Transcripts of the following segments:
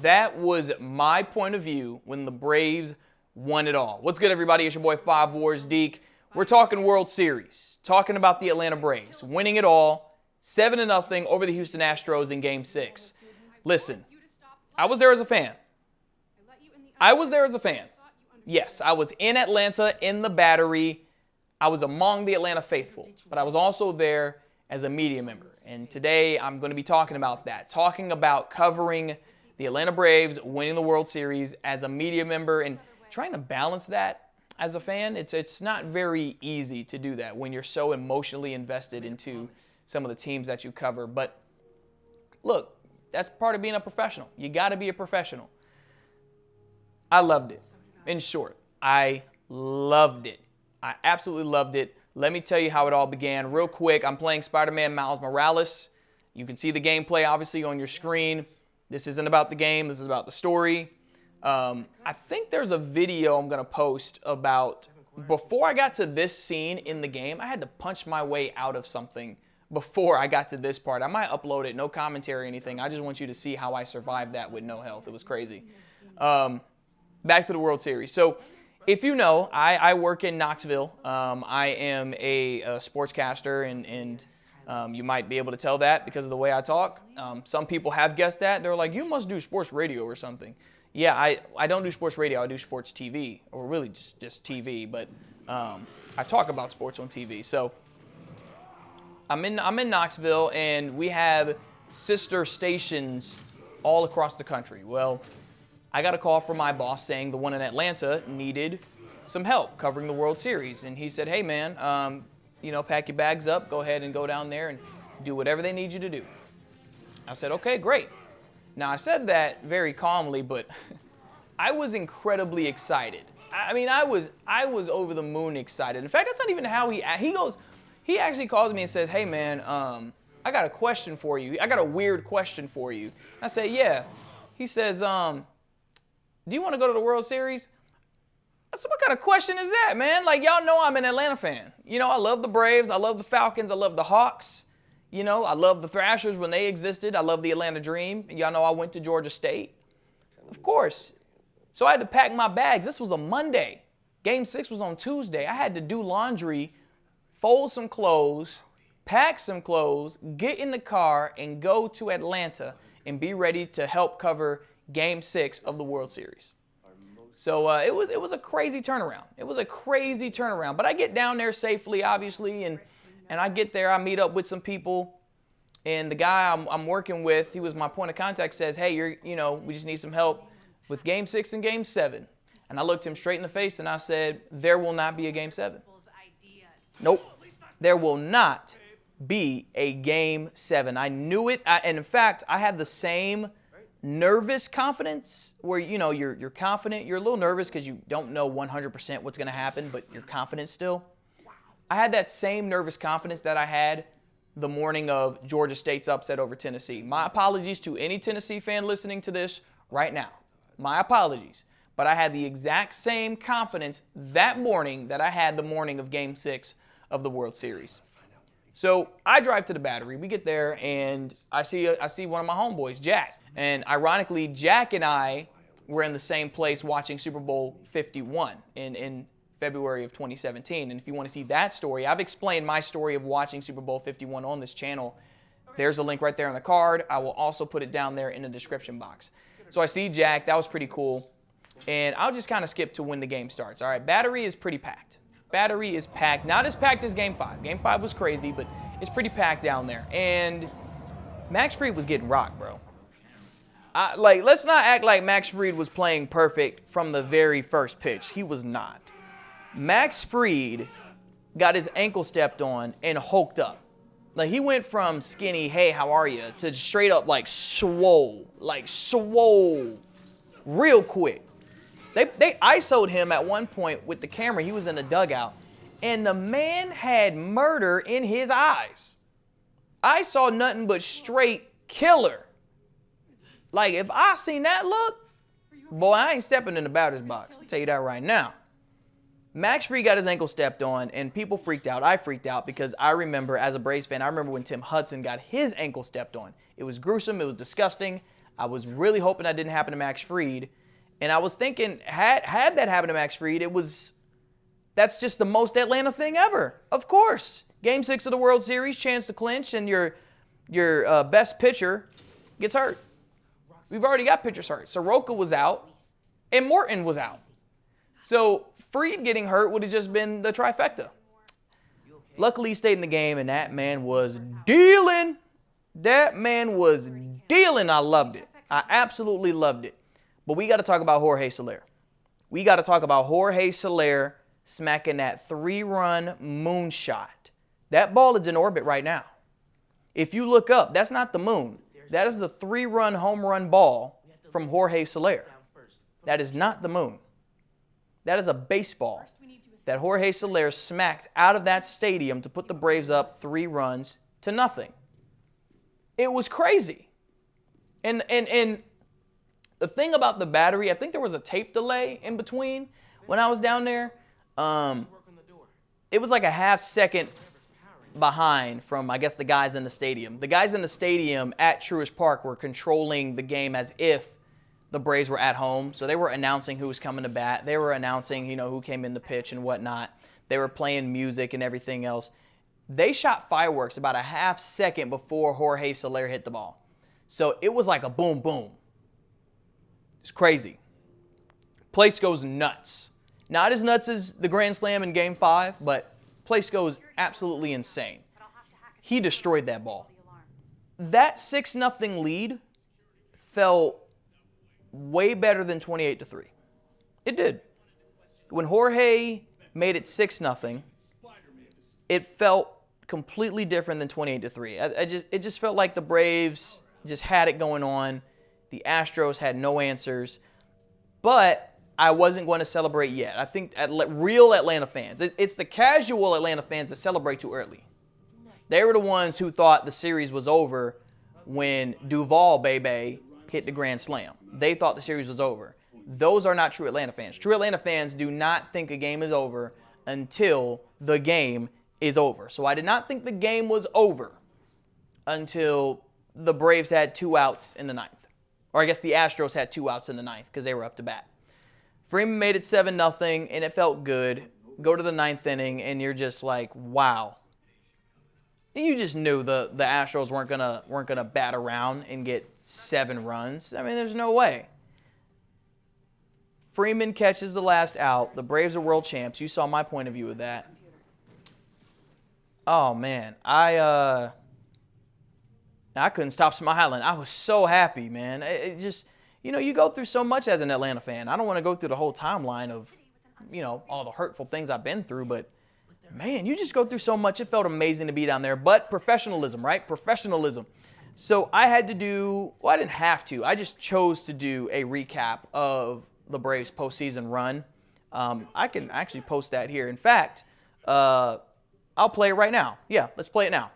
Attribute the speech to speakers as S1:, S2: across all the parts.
S1: that was my point of view when the Braves won it all. What's good, everybody? It's your boy, Five Wars Deke. We're talking World Series, talking about the Atlanta Braves, winning it all, 7-0 over the Houston Astros in Game 6. Listen, I was there as a fan. Yes, I was in Atlanta in the Battery. I was among the Atlanta faithful, but I was also there as a media member. And today I'm going to be talking about that, talking about covering the Atlanta Braves winning the World Series as a media member and trying to balance that as a fan. It's not very easy to do that when you're so emotionally invested into some of the teams that you cover. But look, that's part of being a professional. You got to be a professional. I loved it. In short, I loved it. I absolutely loved it. Let me tell you how it all began. Real quick, I'm playing Spider-Man Miles Morales. You can see the gameplay, obviously, on your screen. This isn't about the game. This is about the story. I think there's a video I'm going to post about before I got to this scene in the game. I had to punch my way out of something before I got to this part. I might upload it, no commentary or anything. I just want you to see how I survived that with no health. It was crazy. Back to the World Series. So if you know, I work in Knoxville. I am a sportscaster, and you might be able to tell that because of the way I talk. Some people have guessed that. They're like, you must do sports radio or something. Yeah, I don't do sports radio. I do sports TV, or really just TV. But I talk about sports on TV. So I'm in Knoxville, and we have sister stations all across the country. Well, I got a call from my boss saying the one in Atlanta needed some help covering the World Series. And he said, hey, man, pack your bags up, go ahead and go down there and do whatever they need you to do. I said, okay, great. Now, I said that very calmly, but I was incredibly excited. I mean, I was over the moon excited. In fact, that's not even how he actually calls me and says, hey, man, I got a question for you. I got a weird question for you. I said, yeah. He says, do you want to go to the World Series? I said, what kind of question is that, man? Like, y'all know I'm an Atlanta fan. You know, I love the Braves. I love the Falcons. I love the Hawks. You know, I love the Thrashers when they existed. I love the Atlanta Dream. Y'all know I went to Georgia State. Of course. So I had to pack my bags. This was a Monday. Game 6 was on Tuesday. I had to do laundry, fold some clothes, pack some clothes, get in the car, and go to Atlanta and be ready to help cover Game 6 of the World Series. So it was a crazy turnaround. It was a crazy turnaround. But I get down there safely, obviously, and I get there. I meet up with some people, and the guy I'm working with, he was my point of contact, says, hey, we just need some help with Game 6 and Game 7. And I looked him straight in the face, and I said, there will not be a Game 7. Nope. There will not be a Game 7. I knew it. And in fact, I had the same nervous confidence where, you're confident. You're a little nervous because you don't know 100% what's going to happen, but you're confident still. I had that same nervous confidence that I had the morning of Georgia State's upset over Tennessee. My apologies to any Tennessee fan listening to this right now. My apologies. But I had the exact same confidence that morning that I had the morning of Game 6 of the World Series. So I drive to the Battery. We get there, and I see one of my homeboys, Jack. And ironically, Jack and I were in the same place watching Super Bowl 51 in February of 2017. And if you want to see that story, I've explained my story of watching Super Bowl 51 on this channel. There's a link right there on the card. I will also put it down there in the description box. So I see Jack. That was pretty cool. And I'll just kind of skip to when the game starts. All right, Battery is pretty packed. Battery is packed. Not as packed as Game 5. Game 5 was crazy, but it's pretty packed down there. And Max Fried was getting rocked, bro. Let's not act like Max Fried was playing perfect from the very first pitch. He was not. Max Fried got his ankle stepped on and hulked up. Like, he went from skinny, hey, how are you, to straight up swole, real quick. They ISO'd him at one point with the camera. He was in the dugout, and the man had murder in his eyes. I saw nothing but straight killer. Like, if I seen that look, boy, I ain't stepping in the batter's box. I'll tell you that right now. Max Fried got his ankle stepped on, and people freaked out. I freaked out because I remember, as a Braves fan, I remember when Tim Hudson got his ankle stepped on. It was gruesome. It was disgusting. I was really hoping that didn't happen to Max Fried. And I was thinking, had that happened to Max Fried, that's just the most Atlanta thing ever. Of course. Game 6 of the World Series, chance to clinch, and your best pitcher gets hurt. We've already got pitchers hurt. Soroka was out, and Morton was out. So Fried getting hurt would have just been the trifecta. Luckily, he stayed in the game, and that man was dealing. That man was dealing. I loved it. I absolutely loved it. But we got to talk about Jorge Soler. We got to talk about Jorge Soler smacking that 3-run moonshot. That ball is in orbit right now. If you look up, that's not the moon. That is the 3-run home run ball from Jorge Soler. That is not the moon. That is a baseball that Jorge Soler smacked out of that stadium to put the Braves up 3-0. It was crazy. And the thing about the Battery, I think there was a tape delay in between when I was down there. It was like a half second behind from, I guess, the guys in the stadium. The guys in the stadium at Truist Park were controlling the game as if the Braves were at home. So they were announcing who was coming to bat. They were announcing, who came in the pitch and whatnot. They were playing music and everything else. They shot fireworks about a half second before Jorge Soler hit the ball. So it was like a boom, boom. It's crazy. Place goes nuts. Not as nuts as the Grand Slam in Game 5, but place goes absolutely insane. He destroyed that ball. That 6-0 lead felt way better than 28-3. It did. When Jorge made it 6-0, it felt completely different than 28-3. It just felt like the Braves just had it going on. The Astros had no answers. But I wasn't going to celebrate yet. I think real Atlanta fans, it's the casual Atlanta fans that celebrate too early. They were the ones who thought the series was over when Duvall Bebe hit the Grand Slam. They thought the series was over. Those are not true Atlanta fans. True Atlanta fans do not think a game is over until the game is over. So I did not think the game was over until the Braves had 2 outs in the 9th. Or I guess the Astros had 2 outs in the 9th because they were up to bat. Freeman made it 7-0, and it felt good. Go to the 9th inning, and you're just like, wow. And you just knew the Astros weren't gonna bat around and get 7 runs. I mean, there's no way. Freeman catches the last out. The Braves are world champs. You saw my point of view of that. Oh man, I couldn't stop smiling. I was so happy, man. It just. You go through so much as an Atlanta fan. I don't want to go through the whole timeline of, all the hurtful things I've been through. But, man, you just go through so much. It felt amazing to be down there. But professionalism, right? Professionalism. So I had to do, I didn't have to. I just chose to do a recap of the Braves postseason run. I can actually post that here. In fact, I'll play it right now. Yeah, let's play it now.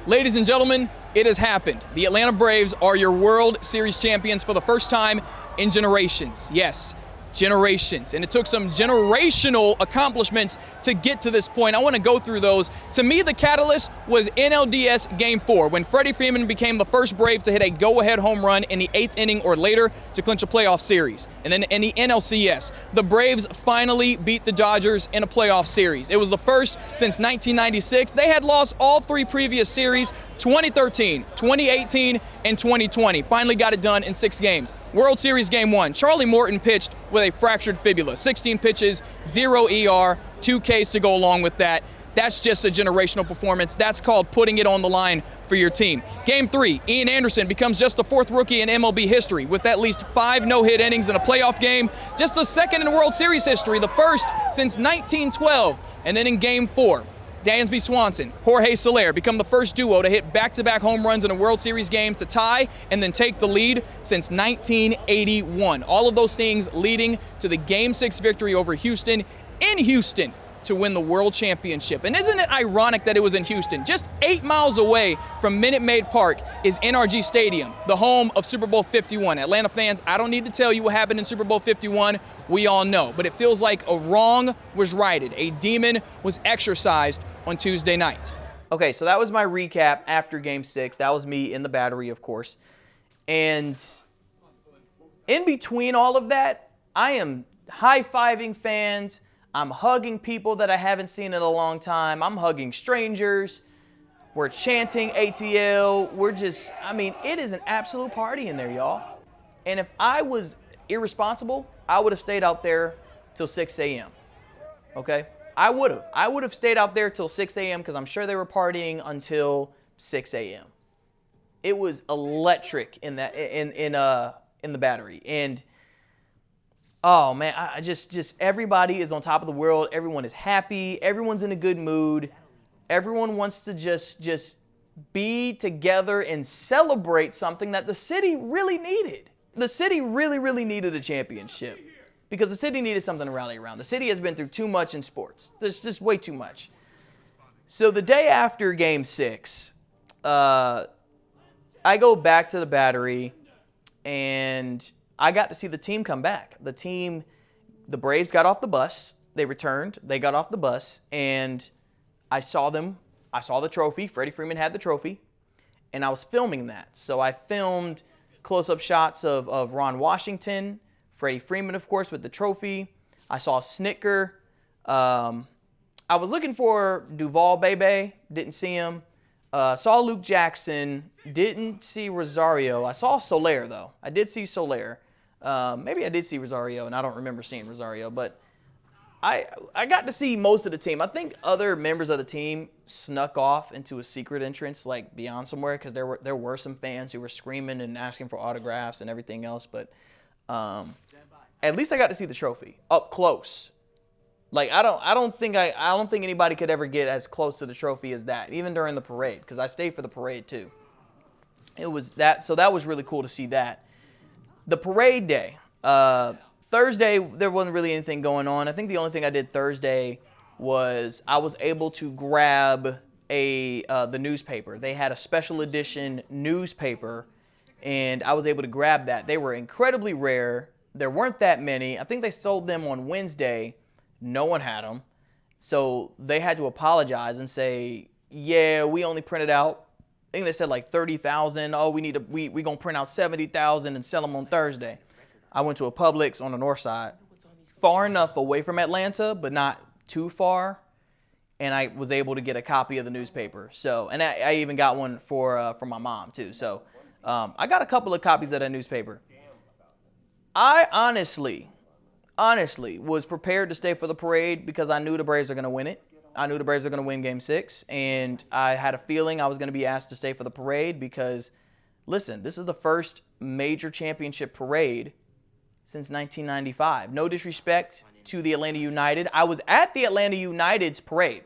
S1: Ladies and gentlemen, it has happened. The Atlanta Braves are your World Series champions for the first time in generations. Yes, generations. And it took some generational accomplishments to get to this point. I want to go through those. To me, the catalyst was NLDS Game 4, when Freddie Freeman became the first Brave to hit a go-ahead home run in the 8th inning or later to clinch a playoff series. And then in the NLCS, the Braves finally beat the Dodgers in a playoff series. It was the first since 1996. They had lost all 3 previous series, 2013, 2018, and 2020. Finally got it done in 6 games. World Series Game 1, Charlie Morton pitched with a fractured fibula. 16 pitches, 0 ER, 2 Ks to go along with that. That's just a generational performance. That's called putting it on the line for your team. Game 3, Ian Anderson becomes just the 4th rookie in MLB history with at least 5 no-hit innings in a playoff game. Just the 2nd in World Series history, the 1st since 1912. And then in Game 4, Dansby Swanson, Jorge Soler become the first duo to hit back-to-back home runs in a World Series game to tie and then take the lead since 1981. All of those things leading to the Game 6 victory over Houston in Houston to win the World Championship. And isn't it ironic that it was in Houston? Just 8 miles away from Minute Maid Park is NRG Stadium, the home of Super Bowl 51. Atlanta fans, I don't need to tell you what happened in Super Bowl 51. We all know. But it feels like a wrong was righted. A demon was exorcised on Tuesday night. Okay, so that was my recap after Game 6. That was me in the Battery, of course. And In between all of that, I am high-fiving fans. I'm hugging people that I haven't seen in a long time. I'm hugging strangers. We're chanting ATL. It is an absolute party in there, y'all. And if I was irresponsible, I would have stayed out there till 6 a.m. Okay? I would have. I would have stayed out there till 6 a.m. because I'm sure they were partying until 6 a.m. It was electric in the Battery. And oh man, I just everybody is on top of the world. Everyone is happy. Everyone's in a good mood. Everyone wants to just be together and celebrate something that the city really needed. The city really, really needed a championship because the city needed something to rally around. The city has been through too much in sports. There's just way too much. So the day after Game 6, I go back to the Battery, and I got to see the team come back. The Braves got off the bus. They returned. They got off the bus, and I saw them. I saw the trophy. Freddie Freeman had the trophy, and I was filming that. So I filmed close-up shots of Ron Washington, Freddie Freeman, of course, with the trophy. I saw Snitker. I was looking for Duval Bebe. Didn't see him. Saw Luke Jackson. Didn't see Rosario. I saw Soler, though. I did see Soler. Maybe I did see Rosario, and I don't remember seeing Rosario. But I got to see most of the team. I think other members of the team snuck off into a secret entrance, like beyond somewhere, because there were some fans who were screaming and asking for autographs and everything else. But at least I got to see the trophy up close. Like I don't think anybody could ever get as close to the trophy as that, even during the parade, because I stayed for the parade too. It was that, so that was really cool to see that. The parade day, Thursday, there wasn't really anything going on. I think the only thing I did Thursday was I was able to grab the newspaper. They had a special edition newspaper, and I was able to grab that. They were incredibly rare. There weren't that many. I think they sold them on Wednesday. No one had them. So they had to apologize and say, yeah, we only printed out, I think they said like 30,000. Oh, we going to print out 70,000 and sell them on Thursday. I went to a Publix on the north side, far enough away from Atlanta, but not too far. And I was able to get a copy of the newspaper. So, and I even got one for my mom too. So I got a couple of copies of that newspaper. I honestly was prepared to stay for the parade because I knew the Braves are going to win it. I knew the Braves are going to win Game 6, and I had a feeling I was going to be asked to stay for the parade because, listen, this is the first major championship parade since 1995. No disrespect to the Atlanta United. I was at the Atlanta United's parade.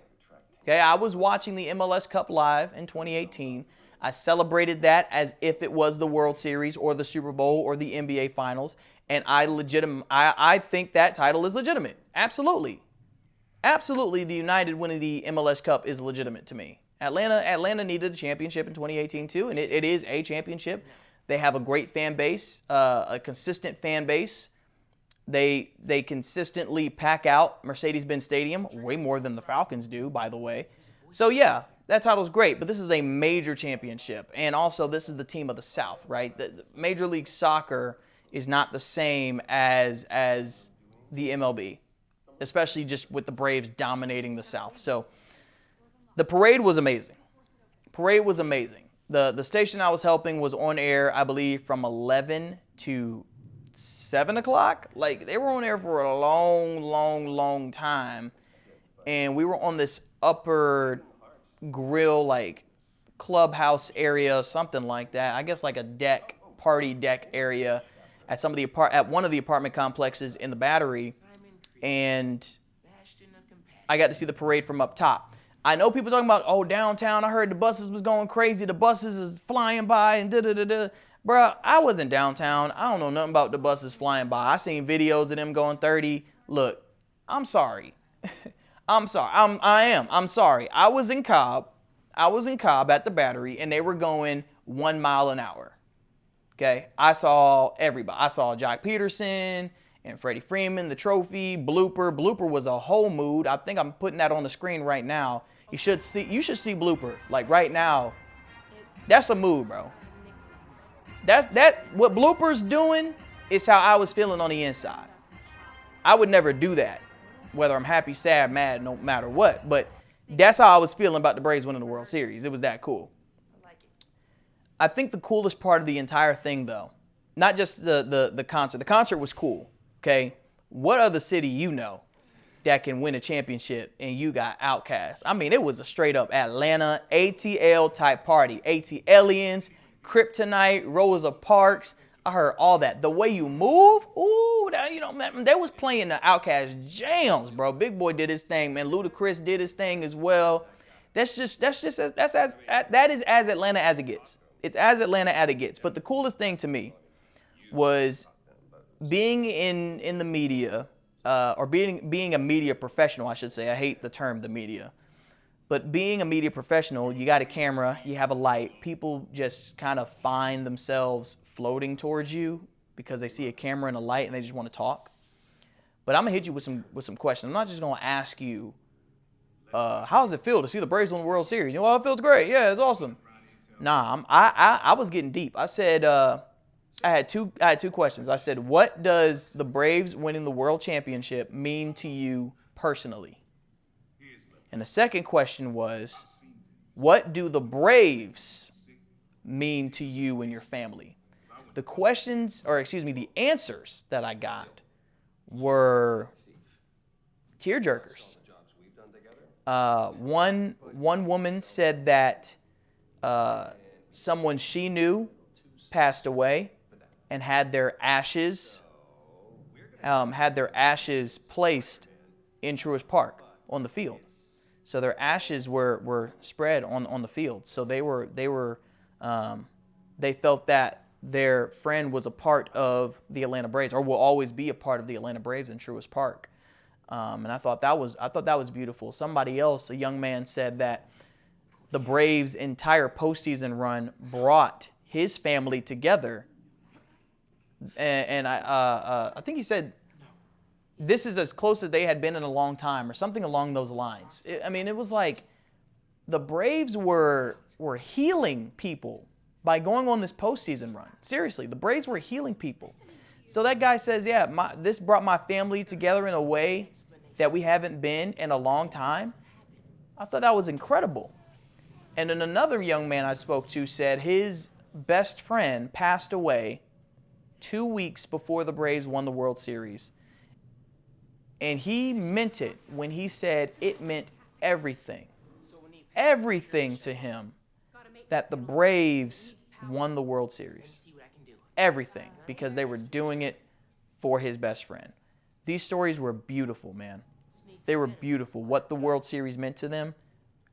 S1: Okay, I was watching the MLS Cup live in 2018. I celebrated that as if it was the World Series or the Super Bowl or the NBA Finals. And I think that title is legitimate. Absolutely. Absolutely, the United winning the MLS Cup is legitimate to me. Atlanta needed a championship in 2018 too, and it is a championship. They have a great fan base, a consistent fan base. They consistently pack out Mercedes-Benz Stadium, way more than the Falcons do, by the way. So yeah, that title's great, but this is a major championship. And also, this is the team of the South, right? The Major League Soccer is not the same as the MLB, especially just with the Braves dominating the South. So the parade was amazing. Parade was amazing. The station I was helping was on air, I believe, from 11 to 7 o'clock. Like, they were on air for a long time. And we were on this upper grill, like, clubhouse area, something like that. I guess like a deck, party deck area at one of the apartment complexes in the Battery. And I got to see the parade from up top. I know people talking about, oh, downtown, I heard the buses was going crazy. The buses is flying by and da-da-da-da. Bruh, I wasn't downtown. I don't know nothing about the buses flying by. I seen videos of them going 30. Look, I'm sorry. I'm sorry. I'm sorry. I was in Cobb at the Battery, and they were going 1 mile an hour. Okay? I saw everybody. I saw Jock Peterson and Freddie Freeman, the trophy, Blooper. Blooper was a whole mood. I think I'm putting that on the screen right now. You should see Blooper. Like right now. That's a mood, bro. What Blooper's doing it's how I was feeling on the inside. I would never do that, whether I'm happy, sad, mad, no matter what. But that's how I was feeling about the Braves winning the World Series. It was that cool. I think the coolest part of the entire thing, though, not just the concert. The concert was cool, okay? What other city you know that can win a championship and you got Outkast? I mean, it was a straight-up Atlanta ATL-type party. ATLians, Kryptonite, Rosa Parks. I heard all that. The Way You Move, ooh, that, you know, man, they was playing the Outkast jams, bro. Big Boy did his thing, man. Ludacris did his thing as well. That is as Atlanta as it gets. It's as Atlanta as it gets. But the coolest thing to me was being in the media, or being a media professional, I should say. I hate the term the media. But being a media professional, you got a camera, you have a light. People just kind of find themselves floating towards you because they see a camera and a light and they just want to talk. But I'm going to hit you with some questions. I'm not just going to ask you, how does it feel to see the Braves win the World Series? You know, well, it feels great. Yeah, it's awesome. Nah, I was getting deep. I said, I had two questions. I said, what does the Braves winning the World Championship mean to you personally? And the second question was, what do the Braves mean to you and your family? The answers that I got were tearjerkers. One woman said that someone she knew passed away and had their ashes placed in Truist Park on the field. So their ashes were spread on the field. So they felt that their friend was a part of the Atlanta Braves, or will always be a part of the Atlanta Braves in Truist Park. And I thought that was beautiful. Somebody else, a young man, said that the Braves' entire postseason run brought his family together. And I think he said this is as close as they had been in a long time, or something along those lines. It was like the Braves were healing people by going on this postseason run. Seriously, the Braves were healing people. So that guy says, yeah, this brought my family together in a way that we haven't been in a long time. I thought that was incredible. And then another young man I spoke to said his best friend passed away 2 weeks before the Braves won the World Series. And he meant it when he said it meant everything to him that the Braves won the World Series. Everything, because they were doing it for his best friend. These stories were beautiful, man. They were beautiful. What the World Series meant to them,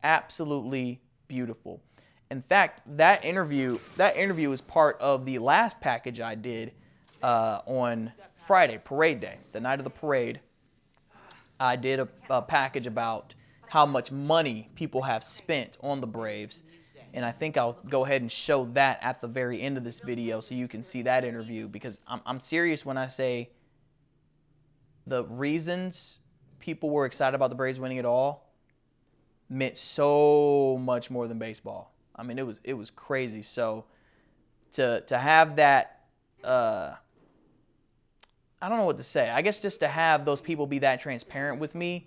S1: absolutely beautiful. In fact, that interview was part of the last package I did on Friday, Parade Day, the night of the parade. I did a package about how much money people have spent on the Braves. And I think I'll go ahead and show that at the very end of this video so you can see that interview, because I'm serious when I say the reasons people were excited about the Braves winning it all meant so much more than baseball. I mean, it was crazy. So to have that, I don't know what to say. I guess just to have those people be that transparent with me,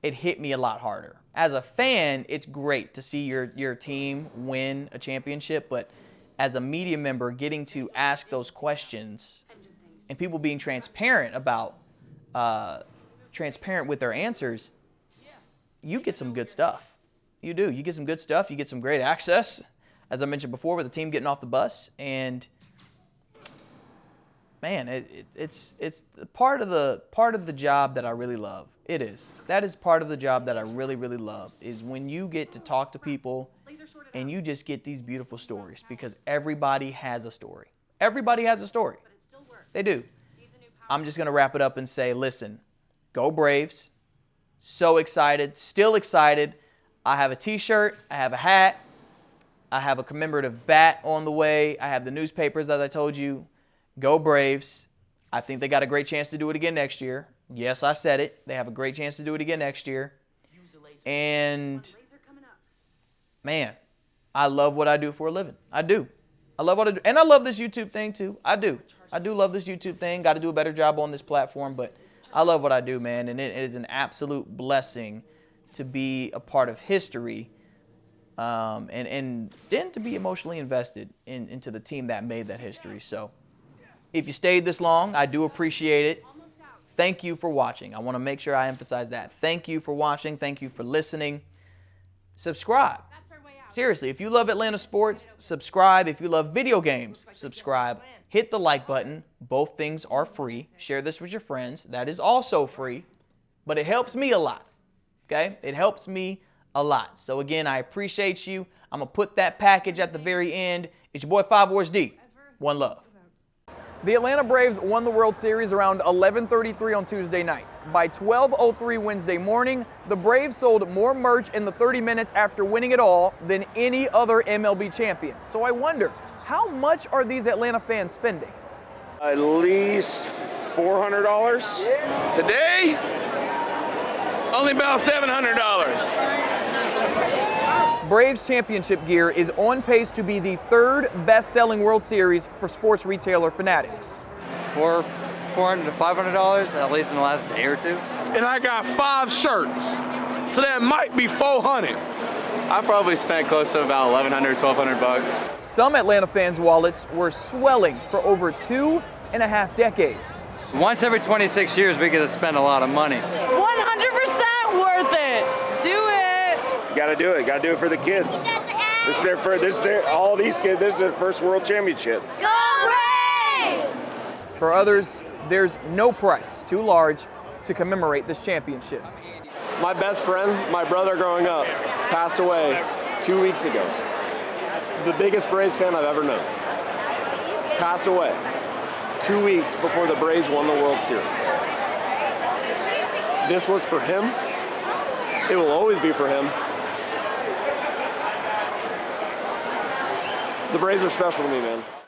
S1: it hit me a lot harder. As a fan, it's great to see your team win a championship, but as a media member, getting to ask those questions and people being transparent with their answers, you get some good stuff. You do. You get some good stuff. You get some great access, as I mentioned before, with the team getting off the bus. And man, it's part of the job that I really love. It is. That is part of the job that I really, really love, is when you get to talk to people and you just get these beautiful stories, because everybody has a story. Everybody has a story. They do. I'm just going to wrap it up and say, listen, go Braves. So excited. Still excited. I have a t-shirt. I have a hat. I have a commemorative bat on the way. I have the newspapers, as I told you. Go Braves. I think they got a great chance to do it again next year. Yes, I said it. They have a great chance to do it again next year. And, man, I love what I do for a living. I do. I love what I do. And I love this YouTube thing, too. I do. I do love this YouTube thing. Got to do a better job on this platform, but I love what I do, man, and it is an absolute blessing to be a part of history, and then to be emotionally invested into the team that made that history. So if you stayed this long, I do appreciate it. Thank you for watching. I want to make sure I emphasize that. Thank you for watching. Thank you for listening. Subscribe. Seriously, if you love Atlanta sports, subscribe. If you love video games, subscribe. Hit the like button. Both things are free. Share this with your friends. That is also free, but it helps me a lot. Okay? It helps me a lot. So again, I appreciate you. I'm going to put that package at the very end. It's your boy 5 Wars D. One love. The Atlanta Braves won the World Series around 11:33 on Tuesday night. By 12:03 Wednesday morning, the Braves sold more merch in the 30 minutes after winning it all than any other MLB champion. So I wonder, how much are these Atlanta fans spending?
S2: At least $400.
S3: Today, only about $700.
S1: Braves championship gear is on pace to be the third best-selling World Series for sports retailer Fanatics.
S4: $400 to $500 at least in the last day or two.
S3: And I got 5 shirts, so that might be $400.
S4: I probably spent close to about $1,100, $1,200.
S1: Some Atlanta fans' wallets were swelling for over 2.5 decades.
S4: Once every 26 years, we get to spend a lot of money.
S5: 100% worth it. Do it.
S2: You gotta do it. Gotta do it for the kids. All these kids, this is their first world championship.
S5: Go Braves!
S1: For others, there's no price too large to commemorate this championship.
S2: My best friend, my brother growing up, passed away 2 weeks ago. The biggest Braves fan I've ever known. Passed away 2 weeks before the Braves won the World Series. This was for him. It will always be for him. The Braves are special to me, man.